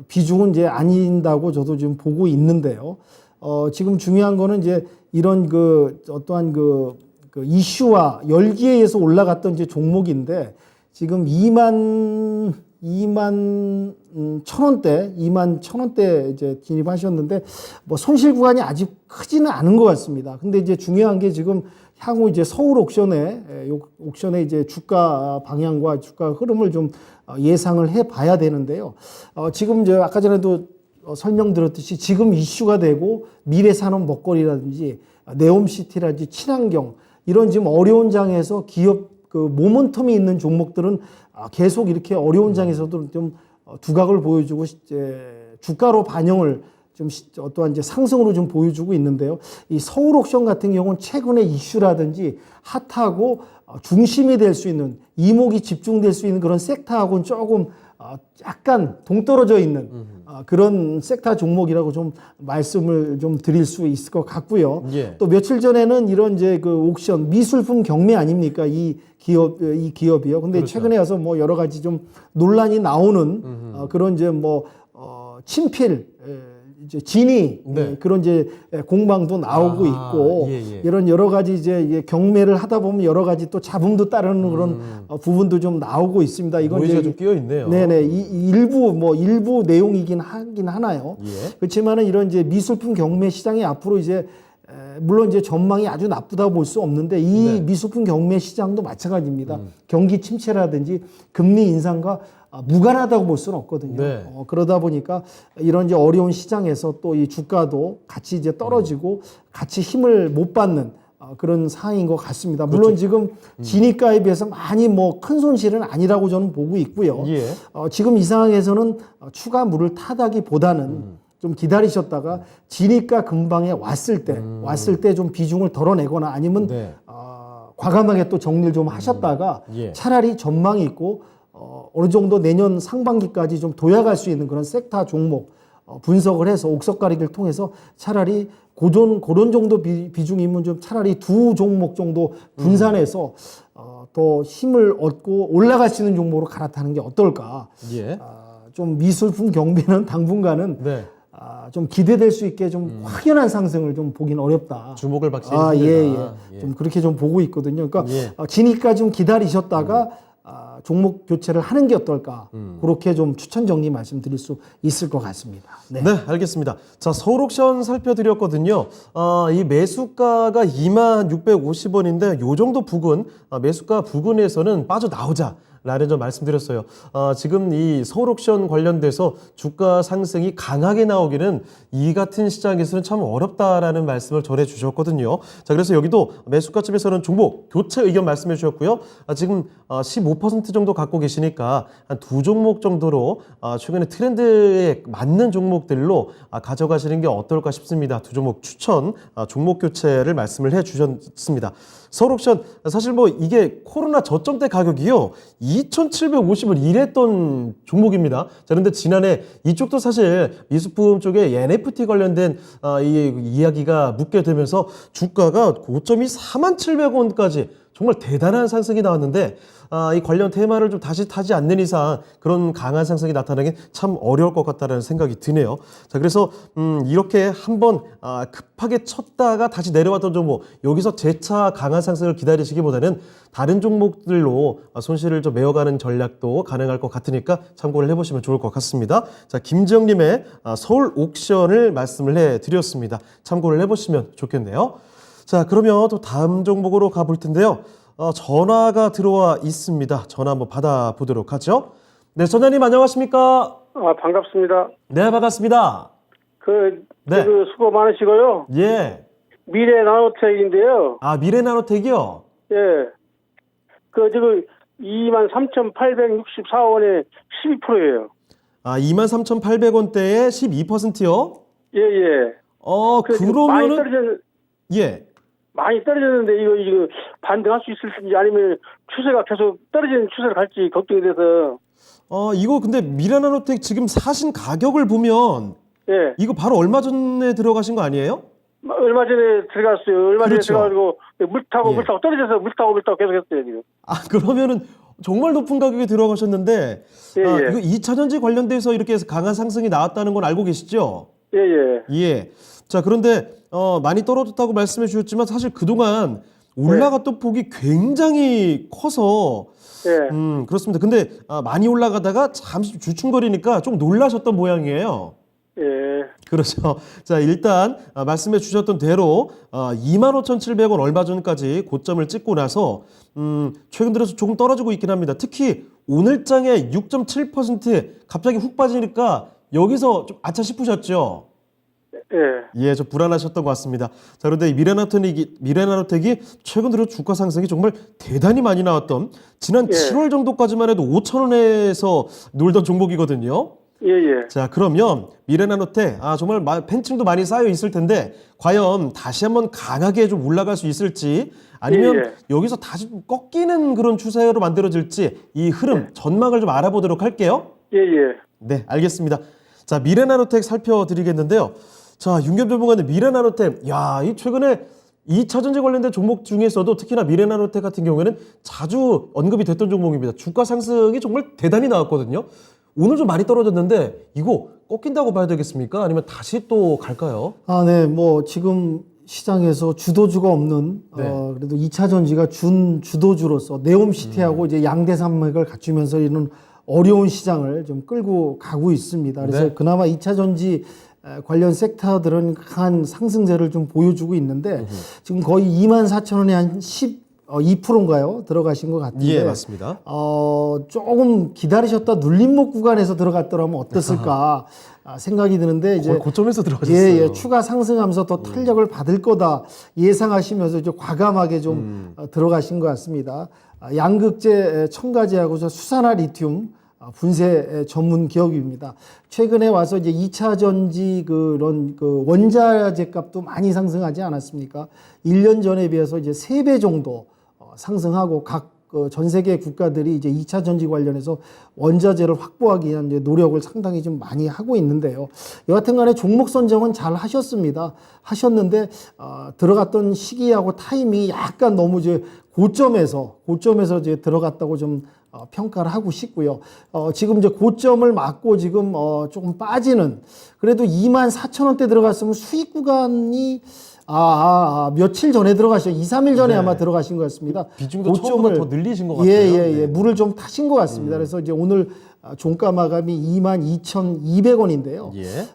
비중은 이제 아닌다고 저도 지금 보고 있는데요. 지금 중요한 거는 이제 이런 어떠한 이슈와 열기에 의해서 올라갔던 이제 종목인데 지금 2만 1,000원대 이제 진입하셨는데 뭐 손실 구간이 아직 크지는 않은 것 같습니다. 근데 이제 중요한 게 지금 향후 이제 서울 옥션의 이제 주가 방향과 주가 흐름을 좀 예상을 해 봐야 되는데요. 지금 이제 아까 전에도 설명드렸듯이 지금 이슈가 되고 미래산업 먹거리라든지 네옴시티라든지 친환경 이런 지금 어려운 장에서 기업 모멘텀이 있는 종목들은 계속 이렇게 어려운 장에서도 좀 두각을 보여주고 이제 주가로 반영을 좀 어떠한 이제 상승으로 좀 보여주고 있는데요. 이 서울옥션 같은 경우는 최근에 이슈라든지 핫하고 중심이 될 수 있는 이목이 집중될 수 있는 그런 섹터하고는 조금 약간 동떨어져 있는 그런 섹터 종목이라고 좀 말씀을 좀 드릴 수 있을 것 같고요. 예. 또 며칠 전에는 이런 이제 옥션 미술품 경매 아닙니까? 이 기업이요. 근데 그렇죠. 최근에 와서 뭐 여러 가지 좀 논란이 나오는 그런 이제 친필 이제 진위 네. 그런 이제 공방도 나오고 있고 이런 여러 가지 이제 경매를 하다 보면 여러 가지 또 잡음도 따르는 그런 부분도 좀 나오고 있습니다. 이건 노이즈가 이제 좀 끼어 있네요. 네네 일부 내용이긴 하긴 하나요. 예. 그렇지만은 이런 이제 미술품 경매 시장이 앞으로 이제 물론 이제 전망이 아주 나쁘다고 볼 수 없는데 이 네. 미술품 경매 시장도 마찬가지입니다. 경기 침체라든지 금리 인상과 무관하다고 볼 수는 없거든요. 네. 그러다 보니까 이런 이제 어려운 시장에서 또 이 주가도 같이 이제 떨어지고 같이 힘을 못 받는 그런 상황인 것 같습니다. 물론 지금 진입가에 비해서 많이 뭐 큰 손실은 아니라고 저는 보고 있고요. 예. 지금 이 상황에서는 추가 물을 타다기보다는 좀 기다리셨다가 진입가 근방에 왔을 때 좀 비중을 덜어내거나 아니면 네. 과감하게 또 정리를 좀 하셨다가 예. 차라리 전망이 있고 어느 정도 내년 상반기까지 좀 도약할 수 있는 그런 섹터 종목 분석을 해서 옥석 가리기를 통해서 차라리 그런 정도 비중이면 좀 차라리 두 종목 정도 분산해서 더 힘을 얻고 올라갈 수 있는 종목으로 갈아타는 게 어떨까. 예. 좀 미술품 경매는 당분간은 네. 좀 기대될 수 있게 좀 확연한 상승을 좀 보긴 어렵다. 주목을 받기 예. 힘들다. 예. 좀 그렇게 좀 보고 있거든요. 그러니까 예. 진입까지 좀 기다리셨다가 종목 교체를 하는 게 어떨까. 그렇게 좀 추천 정리 말씀드릴 수 있을 것 같습니다. 네. 네, 알겠습니다. 자, 서울옥션 살펴드렸거든요. 이 매수가가 2650원인데 요 정도 부근, 매수가 부근에서는 빠져나오자. 라는 점 말씀드렸어요. 지금 이 서울옥션 관련돼서 주가 상승이 강하게 나오기는 이 같은 시장에서는 참 어렵다라는 말씀을 전해 주셨거든요. 자, 그래서 여기도 매수가쯤에서는 종목 교체 의견 말씀해 주셨고요. 지금 15% 정도 갖고 계시니까 한 두 종목 정도로 최근에 트렌드에 맞는 종목들로 가져가시는 게 어떨까 싶습니다. 두 종목 추천, 종목 교체를 말씀을 해 주셨습니다. 서울옥션 사실 뭐 이게 코로나 저점 때 가격이요 2,750을 이랬던 종목입니다. 자, 그런데 지난해 이쪽도 사실 미술품 쪽에 NFT 관련된 이 이야기가 묻게 되면서 주가가 고점이 47,000원까지 정말 대단한 상승이 나왔는데 이 관련 테마를 좀 다시 타지 않는 이상 그런 강한 상승이 나타나긴 참 어려울 것 같다는 생각이 드네요. 자, 그래서 이렇게 한번 급하게 쳤다가 다시 내려왔던 종목 여기서 재차 강한 상승을 기다리시기보다는 다른 종목들로 손실을 좀 메어가는 전략도 가능할 것 같으니까 참고를 해보시면 좋을 것 같습니다. 자, 김지영님의 서울 옥션을 말씀을 해드렸습니다. 참고를 해보시면 좋겠네요. 자, 그러면 또 다음 종목으로 가볼 텐데요. 전화가 들어와 있습니다. 전화 한번 받아보도록 하죠. 네, 전화님 안녕하십니까? 반갑습니다. 네, 반갑습니다. 네. 수고 많으시고요. 예. 미래 나노텍인데요. 미래나노텍이요? 예. 지금 23,864원에 12%예요. 23,800원대에 12%요? 예, 예. 그러면은 많이 떨어졌는데 이거 반등할 수 있을지 아니면 추세가 계속 떨어지는 추세를 갈지 걱정이 돼서. 이거 근데 미래나노텍 지금 사신 가격을 보면 예. 이거 바로 얼마 전에 들어가신 거 아니에요? 얼마 전에 들어갔어요. 얼마 그렇죠. 전에 들어가지고 물 타고 떨어져서 물 타고 계속 했어요, 지금. 그러면은 정말 높은 가격에 들어가셨는데 예, 예. 이거 2차전지 관련돼서 이렇게 강한 상승이 나왔다는 건 알고 계시죠? 예, 예. 예. 자, 그런데 많이 떨어졌다고 말씀해 주셨지만 사실 그동안 올라갔던 폭이 굉장히 커서 예. 그렇습니다. 근데 많이 올라가다가 잠시 주춤거리니까 좀 놀라셨던 모양이에요. 예. 그렇죠. 자, 일단 말씀해 주셨던 대로 25,700원 얼마 전까지 고점을 찍고 나서 최근 들어서 조금 떨어지고 있긴 합니다. 특히 오늘장에 6.7% 갑자기 훅 빠지니까 여기서 좀 아차 싶으셨죠? 예, 좀 불안하셨던 것 같습니다. 자, 그런데 이 미래나노텍이 최근 들어 주가 상승이 정말 대단히 많이 나왔던 지난 7월 정도까지만 해도 5,000원에서 놀던 종목이거든요. 예, 예. 자, 그러면 미래나노텍 정말 팬층도 많이 쌓여 있을 텐데 과연 다시 한번 강하게 좀 올라갈 수 있을지 아니면 여기서 다시 좀 꺾이는 그런 추세로 만들어질지 이 흐름 전망을 좀 알아보도록 할게요. 예, 예. 네, 알겠습니다. 자, 미래나노텍 살펴드리겠는데요. 자, 윤겸 전문가님, 미래나노텍, 이 최근에 2차전지 관련된 종목 중에서도 특히나 미래나노텍 같은 경우에는 자주 언급이 됐던 종목입니다. 주가 상승이 정말 대단히 나왔거든요. 오늘 좀 많이 떨어졌는데 이거 꺾인다고 봐야 되겠습니까? 아니면 다시 또 갈까요? 네, 뭐 지금 시장에서 주도주가 없는 그래도 2차 전지가 준 주도주로서 네옴시티하고 이제 양대 산맥을 갖추면서 이런 어려운 시장을 좀 끌고 가고 있습니다. 그래서 네. 그나마 2차 전지 관련 섹터들은 강한 상승세를 좀 보여주고 있는데 지금 거의 24,000원에 한 12%인가요? 들어가신 것 같은데. 예, 맞습니다. 조금 기다리셨다 눌림목 구간에서 들어갔더라면 어땠을까 생각이 드는데 이제 거의 고점에서 들어가셨어요. 예, 추가 상승하면서 더 탄력을 받을 거다 예상하시면서 이제 과감하게 좀 들어가신 것 같습니다. 양극재 첨가제하고 수산화 리튬 분쇄 전문 기업입니다. 최근에 와서 이제 2차 전지 그런 그 원자재 값도 많이 상승하지 않았습니까? 1년 전에 비해서 이제 3배 정도 상승하고 각 전 세계 국가들이 이제 2차 전지 관련해서 원자재를 확보하기 위한 이제 노력을 상당히 좀 많이 하고 있는데요. 여하튼 간에 종목 선정은 잘 하셨는데 들어갔던 시기하고 타이밍이 약간 너무 이제 고점에서 이제 들어갔다고 좀 평가를 하고 싶고요. 지금 이제 고점을 맞고 지금 조금 빠지는 그래도 24,000원대 들어갔으면 수익 구간이 며칠 전에 들어가셨죠. 2, 3일 전에 네. 아마 들어가신 것 같습니다. 비중도 처음보다 더 늘리신 것 같아요. 예. 물을 좀 타신 것 같습니다. 그래서 이제 오늘 종가 마감이 22,200원인데요. 예.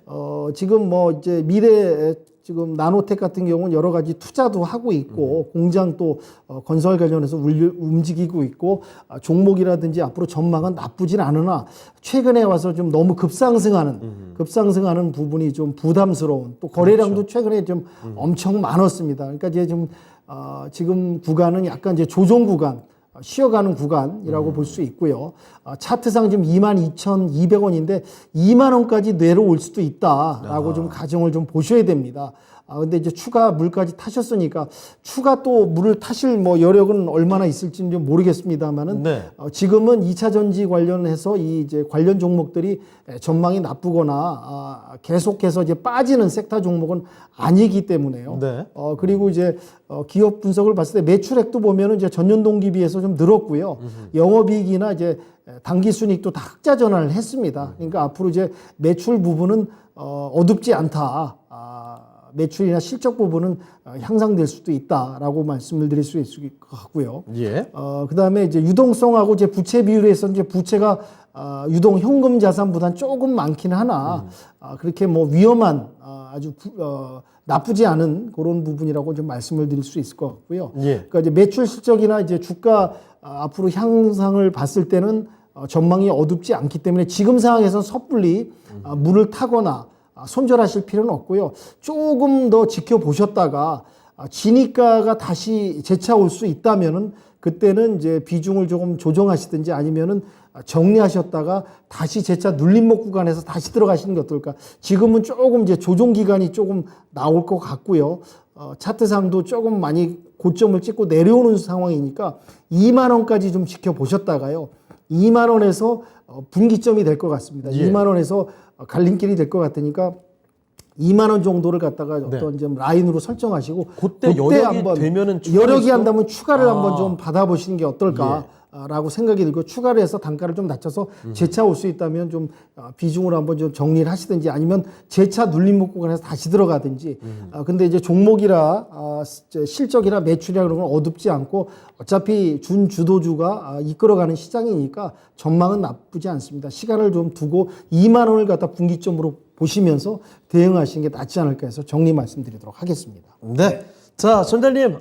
지금 뭐 이제 미래 지금 나노텍 같은 경우는 여러 가지 투자도 하고 있고 공장 또 건설 관련해서 움직이고 있고 종목이라든지 앞으로 전망은 나쁘진 않으나 최근에 와서 좀 너무 급상승하는 부분이 좀 부담스러운 또 거래량도 최근에 좀 엄청 많았습니다. 그러니까 이제 좀 지금 구간은 약간 이제 조정 구간 쉬어가는 구간이라고 볼 수 있고요. 차트상 지금 22,200원인데 2만 원까지 내려올 수도 있다라고 좀 가정을 좀 보셔야 됩니다. 근데 이제 추가 물까지 타셨으니까 추가 또 물을 타실 뭐 여력은 얼마나 있을지는 좀 모르겠습니다만은 네. 지금은 2차 전지 관련해서 이 이제 관련 종목들이 전망이 나쁘거나 계속해서 이제 빠지는 섹터 종목은 아니기 때문에요. 네. 그리고 이제 기업 분석을 봤을 때 매출액도 보면은 이제 전년 동기 비해서 좀 늘었고요. 영업이익이나 이제 당기 순이익도 다 흑자 전환을 했습니다. 그러니까 앞으로 이제 매출 부분은 어둡지 않다. 매출이나 실적 부분은 향상될 수도 있다라고 말씀을 드릴 수 있을 것 같고요. 예. 그다음에 이제 유동성하고 이제 부채 비율에서 이제 부채가 유동 현금 자산보다는 조금 많긴 하나 그렇게 뭐 위험한 아주 나쁘지 않은 그런 부분이라고 좀 말씀을 드릴 수 있을 것 같고요. 예. 그러니까 이제 매출 실적이나 이제 주가 앞으로 향상을 봤을 때는 전망이 어둡지 않기 때문에 지금 상황에서 섣불리 물을 타거나 손절하실 필요는 없고요. 조금 더 지켜보셨다가 진입가가 다시 재차 올 수 있다면은 그때는 이제 비중을 조금 조정하시든지 아니면은 정리하셨다가 다시 재차 눌림목 구간에서 다시 들어가시는 게 어떨까. 지금은 조금 이제 조정 기간이 조금 나올 것 같고요. 차트상도 조금 많이 고점을 찍고 내려오는 상황이니까 2만 원까지 좀 지켜보셨다가요. 2만 원에서 분기점이 될 것 같습니다. 예. 2만 원에서 갈림길이 될 것 같으니까 2만 원 정도를 갖다가 어떤 좀 라인으로 설정하시고 그때 여력이 되면은 여력이 추가로 한다면 추가를 한번 좀 받아보시는 게 어떨까라고 생각이 들고 추가를 해서 단가를 좀 낮춰서 재차 올 수 있다면 좀 비중으로 한번 좀 정리를 하시든지 아니면 재차 눌림목 구간에서 다시 들어가든지 근데 이제 종목이라 실적이나 매출이나 그런 건 어둡지 않고 어차피 준주도주가 이끌어가는 시장이니까 전망은 나쁘지 않습니다. 시간을 좀 두고 2만 원을 갖다 분기점으로 보시면서 대응하시는 게 낫지 않을까 해서 정리 말씀드리도록 하겠습니다. 네. 자, 전장님,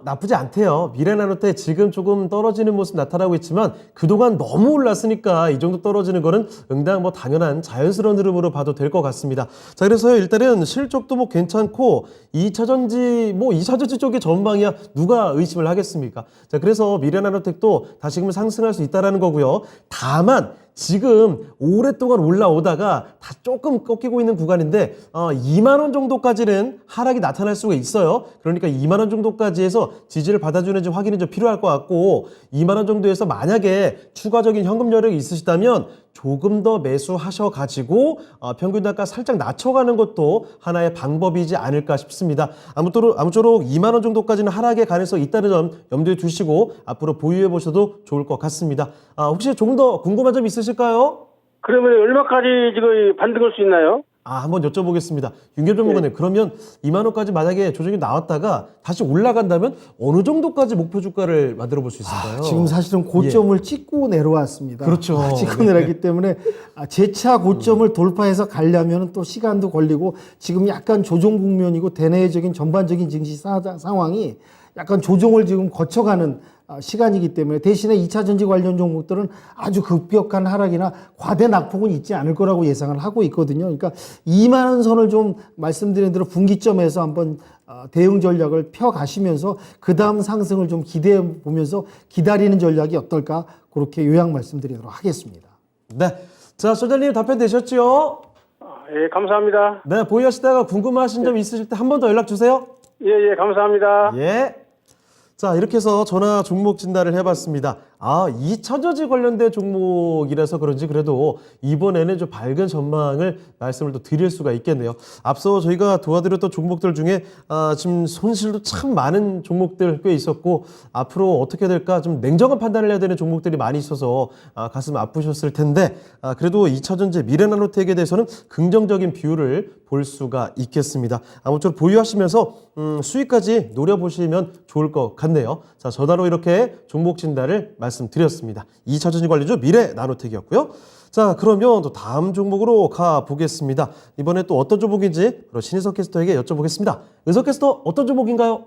나쁘지 않대요. 미래나노테 지금 조금 떨어지는 모습 나타나고 있지만 그동안 너무 올랐으니까 이 정도 떨어지는 거는 응당 뭐 당연한 자연스러운 흐름으로 봐도 될 것 같습니다. 자, 그래서 일단은 실적도 뭐 괜찮고 2차 전지 쪽의 전망이야 누가 의심을 하겠습니까? 자, 그래서 미래나노텍도 다시금 상승할 수 있다라는 거고요. 다만 지금 오랫동안 올라오다가 다 조금 꺾이고 있는 구간인데 2만 원 정도까지는 하락이 나타날 수가 있어요. 그러니까 2만 원 정도까지 해서 지지를 받아주는지 확인이 좀 필요할 것 같고 2만 원 정도에서 만약에 추가적인 현금 여력이 있으시다면 조금 더 매수하셔가지고 평균 단가 살짝 낮춰가는 것도 하나의 방법이지 않을까 싶습니다. 아무쪼록 2만 원 정도까지는 하락의 가능성이 있다는 점 염두에 두시고 앞으로 보유해 보셔도 좋을 것 같습니다. 혹시 조금 더 궁금한 점 있으실까요? 그러면 얼마까지 지금 반등할 수 있나요? 한번 여쭤보겠습니다. 윤겸 전문가님, 그러면 2만 원까지 만약에 조정이 나왔다가 다시 올라간다면 어느 정도까지 목표 주가를 만들어 볼 수 있을까요? 지금 사실은 고점을 찍고 내려왔습니다. 그렇죠. 찍고 내려왔기 때문에 재차 고점을 돌파해서 가려면 또 시간도 걸리고 지금 약간 조정 국면이고 대내적인 전반적인 증시 상황이 약간 조정을 지금 거쳐가는 시간이기 때문에 대신에 2차 전지 관련 종목들은 아주 급격한 하락이나 과대 낙폭은 있지 않을 거라고 예상을 하고 있거든요. 그러니까 2만 원 선을 좀 말씀드린 대로 분기점에서 한번 대응 전략을 펴 가시면서 그 다음 상승을 좀 기대해 보면서 기다리는 전략이 어떨까 그렇게 요약 말씀드리도록 하겠습니다. 네. 자, 소장님 답변 되셨죠? 예, 감사합니다. 네, 보유하시다가 궁금하신 점 있으실 때 한 번 더 연락 주세요. 예, 감사합니다. 예. 자, 이렇게 해서 전화 종목 진단을 해봤습니다. 2차전지 관련된 종목이라서 그런지 그래도 이번에는 좀 밝은 전망을 말씀을 또 드릴 수가 있겠네요. 앞서 저희가 도와드렸던 종목들 중에 지금 손실도 참 많은 종목들 꽤 있었고 앞으로 어떻게 될까 좀 냉정한 판단을 해야 되는 종목들이 많이 있어서 가슴 아프셨을 텐데 그래도 2차전지 미래나노텍에 대해서는 긍정적인 비율을 볼 수가 있겠습니다. 아무쪼록 보유하시면서 수익까지 노려보시면 좋을 것 같네요. 자, 전화로 이렇게 종목 진단을 말씀드렸습니다. 2차전지 관리주 미래나노텍이었고요. 자, 그러면 또 다음 종목으로 가보겠습니다. 이번에 또 어떤 종목인지 바로 신희석 캐스터에게 여쭤보겠습니다. 은석 캐스터, 어떤 종목인가요?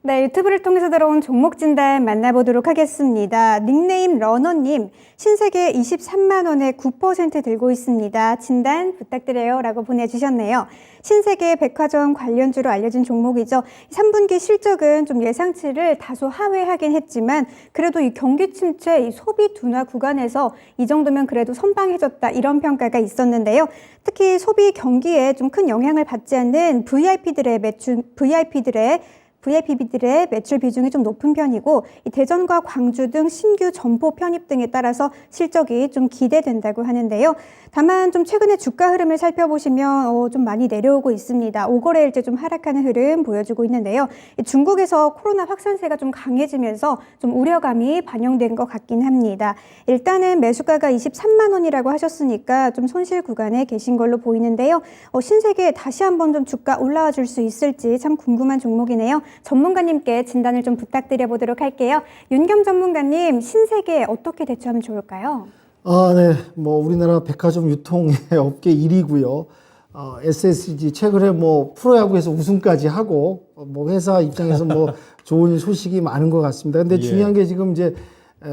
네, 유튜브를 통해서 들어온 종목 진단 만나보도록 하겠습니다. 닉네임 러너님, 신세계 23만 원에 9% 들고 있습니다. 진단 부탁드려요 라고 보내주셨네요. 신세계 백화점 관련주로 알려진 종목이죠. 3분기 실적은 좀 예상치를 다소 하회하긴 했지만 그래도 이 경기 침체, 이 소비 둔화 구간에서 이 정도면 그래도 선방해졌다 이런 평가가 있었는데요. 특히 소비 경기에 좀 큰 영향을 받지 않는 VIP들의 매출 비중이 좀 높은 편이고 이 대전과 광주 등 신규 점포 편입 등에 따라서 실적이 좀 기대된다고 하는데요. 다만 좀 최근에 주가 흐름을 살펴보시면 좀 많이 내려오고 있습니다. 5거래일째 좀 하락하는 흐름 보여주고 있는데요. 중국에서 코로나 확산세가 좀 강해지면서 좀 우려감이 반영된 것 같긴 합니다. 일단은 매수가가 23만 원이라고 하셨으니까 좀 손실 구간에 계신 걸로 보이는데요. 신세계 다시 한번 좀 주가 올라와 줄 수 있을지 참 궁금한 종목이네요. 전문가님께 진단을 좀 부탁드려 보도록 할게요. 윤겸 전문가님, 신세계 어떻게 대처하면 좋을까요? 네. 우리나라 백화점 유통 업계 1위고요. SSG 최근에 프로야구에서 우승까지 하고 회사 입장에서 좋은 소식이 많은 것 같습니다. 근데 중요한 게 지금 이제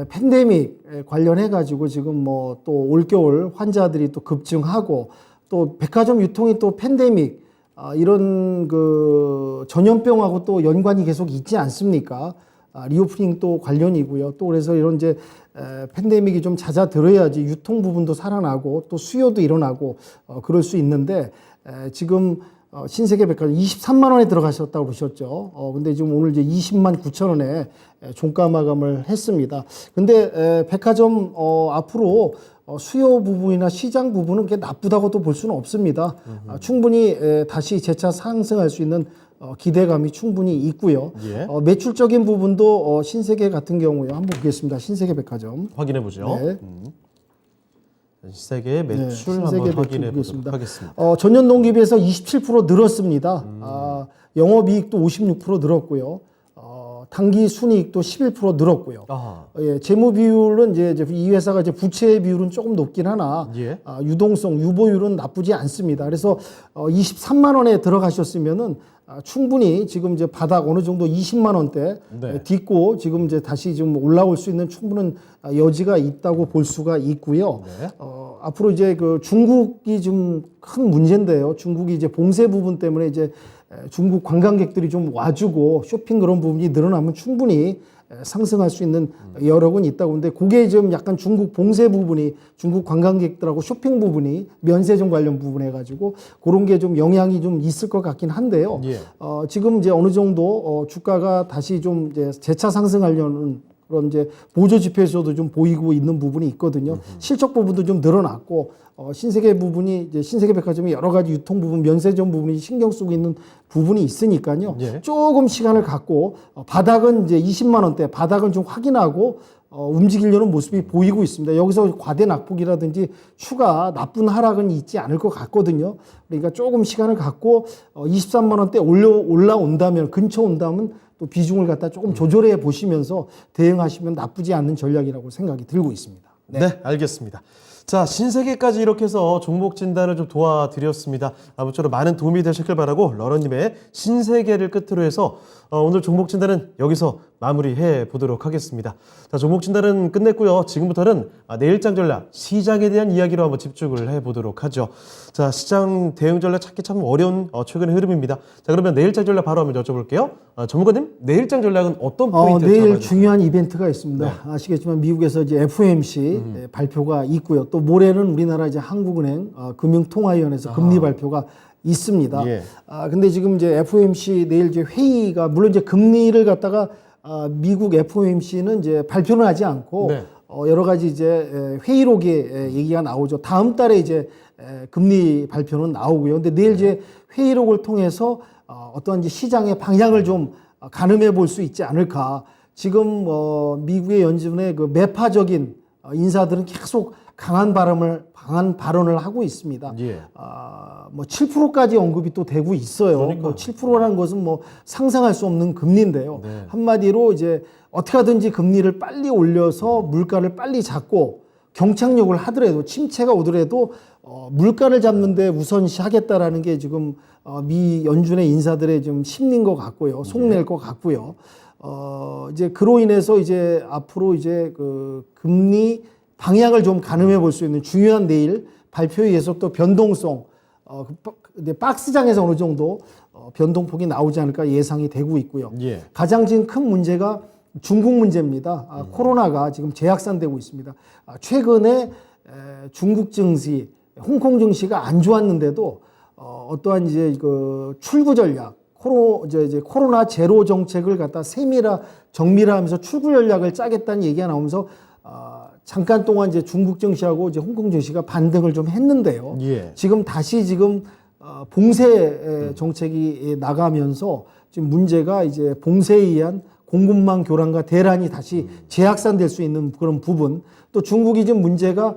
팬데믹 관련해 가지고 지금 또 올겨울 환자들이 또 급증하고 또 백화점 유통이 또 팬데믹 이런 그 전염병하고 또 연관이 계속 있지 않습니까? 리오프닝 또 관련이고요. 또 그래서 이런 이제 팬데믹이 좀 잦아들어야지 유통 부분도 살아나고 또 수요도 일어나고 그럴 수 있는데 지금 신세계 백화점 23만 원에 들어가셨다고 보셨죠. 근데 지금 오늘 이제 20만 9천 원에 종가 마감을 했습니다. 근데 백화점 앞으로 수요 부분이나 시장 부분은 그게 나쁘다고도 볼 수는 없습니다. 충분히 다시 재차 상승할 수 있는 기대감이 충분히 있고요. 매출적인 부분도 신세계 같은 경우에 한번 보겠습니다. 신세계 백화점 확인해 보죠. 네. 신세계 매출 신세계 한번 확인해 보겠습니다. 보도록 하겠습니다. 전년 동기 비해서 27% 늘었습니다. 영업이익도 56% 늘었고요. 당기 순이익도 11% 늘었고요. 재무 비율은 이제 이 회사가 이제 부채 비율은 조금 높긴 하나 유동성, 유보율은 나쁘지 않습니다. 그래서 23만 원에 들어가셨으면은 충분히 지금 이제 바닥 어느 정도 20만 원대 딛고 지금 이제 다시 좀 올라올 수 있는 충분한 여지가 있다고 볼 수가 있고요. 앞으로 이제 그 중국이 좀 큰 문제인데요. 중국이 이제 봉쇄 부분 때문에 이제 중국 관광객들이 좀 와주고 쇼핑 그런 부분이 늘어나면 충분히 상승할 수 있는 여력은 있다고 하는데 그게 좀 약간 중국 봉쇄 부분이 중국 관광객들하고 쇼핑 부분이 면세점 관련 부분 해가지고 그런 게 좀 영향이 좀 있을 것 같긴 한데요. 지금 이제 어느 정도 주가가 다시 좀 이제 재차 상승하려는 그런 이제 보조 지표에서도 좀 보이고 있는 부분이 있거든요. 실적 부분도 좀 늘어났고 신세계 부분이 이제 신세계 백화점이 여러 가지 유통 부분, 면세점 부분이 신경 쓰고 있는 부분이 있으니까요. 조금 시간을 갖고 바닥은 이제 20만 원대 바닥은 좀 확인하고 움직이려는 모습이 보이고 있습니다. 여기서 과대 낙폭이라든지 추가 나쁜 하락은 있지 않을 것 같거든요. 그러니까 조금 시간을 갖고 23만 원대 올라온다면, 근처 온다면 또 비중을 갖다 조금 조절해 보시면서 대응하시면 나쁘지 않는 전략이라고 생각이 들고 있습니다. 네, 알겠습니다. 자, 신세계까지 이렇게 해서 종목 진단을 좀 도와드렸습니다. 아무쪼록 많은 도움이 되셨길 바라고 러너님의 신세계를 끝으로 해서 오늘 종목 진단은 여기서 마무리해 보도록 하겠습니다. 자, 종목 진단은 끝냈고요. 지금부터는 내일장 전략, 시장에 대한 이야기로 한번 집중을 해 보도록 하죠. 자, 시장 대응 전략 찾기 참 어려운 최근의 흐름입니다. 자, 그러면 내일장 전략 바로 한번 여쭤볼게요. 전문가님, 내일장 전략은 어떤 포인트? 내일 중요한 이벤트가 있습니다. 네. 아시겠지만 미국에서 이제 FOMC 발표가 있고요. 또 모레는 우리나라 이제 한국은행 금융통화위원회에서 금리 발표가 있습니다. 예. 근데 지금 이제 FOMC 내일 이제 회의가, 물론 이제 금리를 갖다가 미국 FOMC는 이제 발표는 하지 않고 네. 여러 가지 이제 회의록에 얘기가 나오죠. 다음 달에 이제 금리 발표는 나오고요. 근데 내일 이제 회의록을 통해서 어떤 이제 시장의 방향을 좀 가늠해 볼 수 있지 않을까. 지금 미국의 연준의 그 매파적인 인사들은 계속 강한 발언을 하고 있습니다. 예. 뭐 7%까지 언급이 또 되고 있어요. 그러니까요. 뭐 7%라는 것은 뭐 상상할 수 없는 금리인데요. 네. 한마디로 이제 어떻게 하든지 금리를 빨리 올려서 물가를 빨리 잡고 경착륙을 하더라도, 침체가 오더라도 물가를 잡는데 우선시하겠다라는 게 지금 미 연준의 인사들의 좀 심리인 것 같고요. 속낼 것 같고요. 이제 그로 인해서 이제 앞으로 이제 그 금리 방향을 좀 가늠해 볼 수 있는 중요한 내일 발표에 의해서 또 변동성, 박스장에서 어느 정도 변동폭이 나오지 않을까 예상이 되고 있고요. 예. 가장 지금 큰 문제가 중국 문제입니다. 코로나가 지금 재확산되고 있습니다. 최근에 중국 증시, 홍콩 증시가 안 좋았는데도 어떠한 이제 그 출구 전략, 이제 코로나 제로 정책을 갖다 정밀화하면서 출구 전략을 짜겠다는 얘기가 나오면서 잠깐 동안 이제 중국 증시하고 이제 홍콩 증시가 반등을 좀 했는데요. 예. 지금 다시 지금 봉쇄 정책이 나가면서 지금 문제가 이제 봉쇄에 의한 공급망 교란과 대란이 다시 재확산될 수 있는 그런 부분. 또 중국이 지금 문제가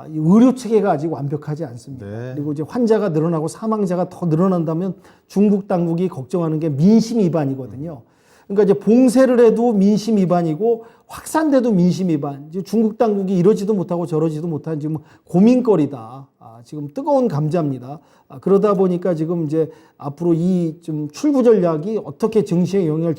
이 의료 체계가 아직 완벽하지 않습니다. 네. 그리고 이제 환자가 늘어나고 사망자가 더 늘어난다면 중국 당국이 걱정하는 게 민심 위반이거든요. 그러니까 이제 봉쇄를 해도 민심 위반이고 확산돼도 민심 위반. 이제 중국 당국이 이러지도 못하고 저러지도 못한 지금 고민거리다. 지금 뜨거운 감자입니다. 그러다 보니까 지금 이제 앞으로 이 좀 출구 전략이 어떻게 증시에 영향을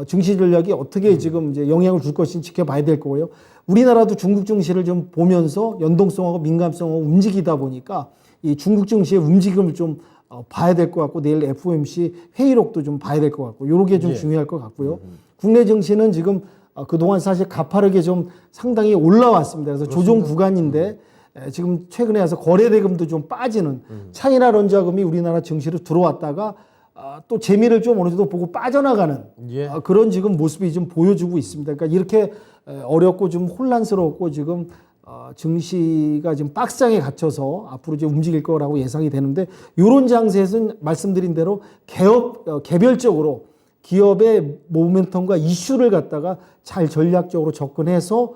증시 전략이 어떻게 지금 이제 영향을 줄 것인지 지켜봐야 될 거고요. 우리나라도 중국 증시를 좀 보면서 연동성하고 민감성하고 움직이다 보니까 이 중국 증시의 움직임을 좀 봐야 될 것 같고, 내일 FOMC 회의록도 좀 봐야 될 것 같고, 요게 좀 중요할 것 같고요. 국내 증시는 지금 그동안 사실 가파르게 좀 상당히 올라왔습니다. 그래서 조정 구간인데 지금 최근에 와서 거래대금도 좀 빠지는 차이나 런자금이 우리나라 증시로 들어왔다가 또 재미를 좀 어느 정도 보고 빠져나가는 예. 그런 지금 모습이 좀 보여주고 있습니다. 그러니까 이렇게 어렵고 좀 혼란스럽고 지금 증시가 지금 박스장에 갇혀서 앞으로 이제 움직일 거라고 예상이 되는데, 이런 장세에서는 말씀드린 대로 개별적으로 기업의 모멘텀과 이슈를 갖다가 잘 전략적으로 접근해서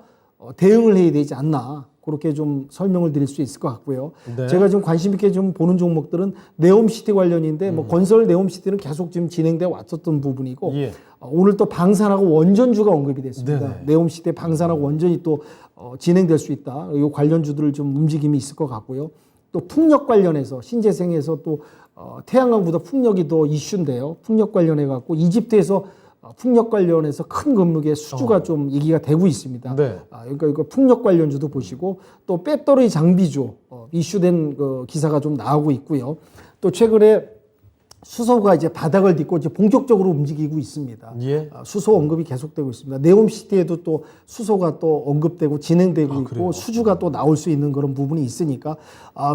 대응을 해야 되지 않나, 그렇게 좀 설명을 드릴 수 있을 것 같고요. 네. 제가 좀 관심 있게 좀 보는 종목들은 네옴시티 관련인데, 뭐 건설 네옴시티는 계속 지금 진행돼 왔었던 부분이고, 예. 오늘 또 방산하고 원전주가 언급이 됐습니다. 네네. 네옴시티 방산하고 원전이 또 진행될 수 있다. 이 관련주들을 좀 움직임이 있을 것 같고요. 또 풍력 관련해서 신재생에서 또 태양광보다 풍력이 더 이슈인데요. 풍력 관련해 갖고 이집트에서 풍력 관련해서 큰 금액의 수주가 좀 얘기가 되고 있습니다. 네. 그러니까 이거 풍력 관련주도 보시고, 또 배터리 장비주 이슈된 그 기사가 좀 나오고 있고요. 또 최근에 수소가 이제 바닥을 딛고 이제 본격적으로 움직이고 있습니다. 예. 수소 언급이 계속되고 있습니다. 네옴시티에도 또 수소가 또 언급되고 진행되고 있고, 그래요? 수주가 또 나올 수 있는 그런 부분이 있으니까,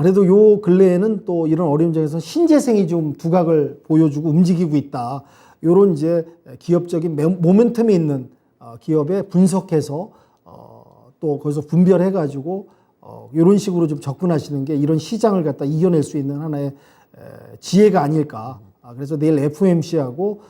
그래도 요 근래에는 또 이런 어려운 점에서 신재생이 좀 두각을 보여주고 움직이고 있다. 요런 이제 기업적인 모멘텀이 있는 기업에 분석해서 또 거기서 분별해 가지고 이런 식으로 좀 접근하시는 게 이런 시장을 갖다 이겨낼 수 있는 하나의 지혜가 아닐까. 그래서 내일 FOMC하고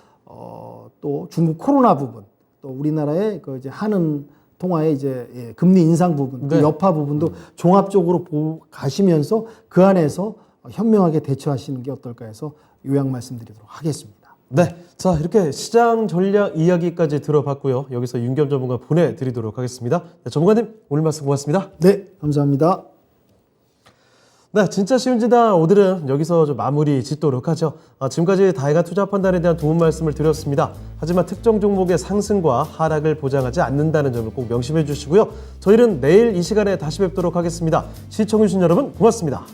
또 중국 코로나 부분, 또 우리나라의 그 이제 한은 통화의 이제 예, 금리 인상 부분, 또 네. 여파 부분도 종합적으로 가시면서 그 안에서 현명하게 대처하시는 게 어떨까 해서 요약 말씀드리도록 하겠습니다. 네, 자 이렇게 시장 전략 이야기까지 들어봤고요. 여기서 윤겸 전문가 보내드리도록 하겠습니다. 네, 전문가님 오늘 말씀 고맙습니다. 네, 감사합니다. 네, 진짜 쉬운 진단 오늘은 여기서 좀 마무리 짓도록 하죠. 지금까지 다양한 투자 판단에 대한 도움 말씀을 드렸습니다. 하지만 특정 종목의 상승과 하락을 보장하지 않는다는 점을 꼭 명심해 주시고요. 저희는 내일 이 시간에 다시 뵙도록 하겠습니다. 시청해주신 여러분 고맙습니다.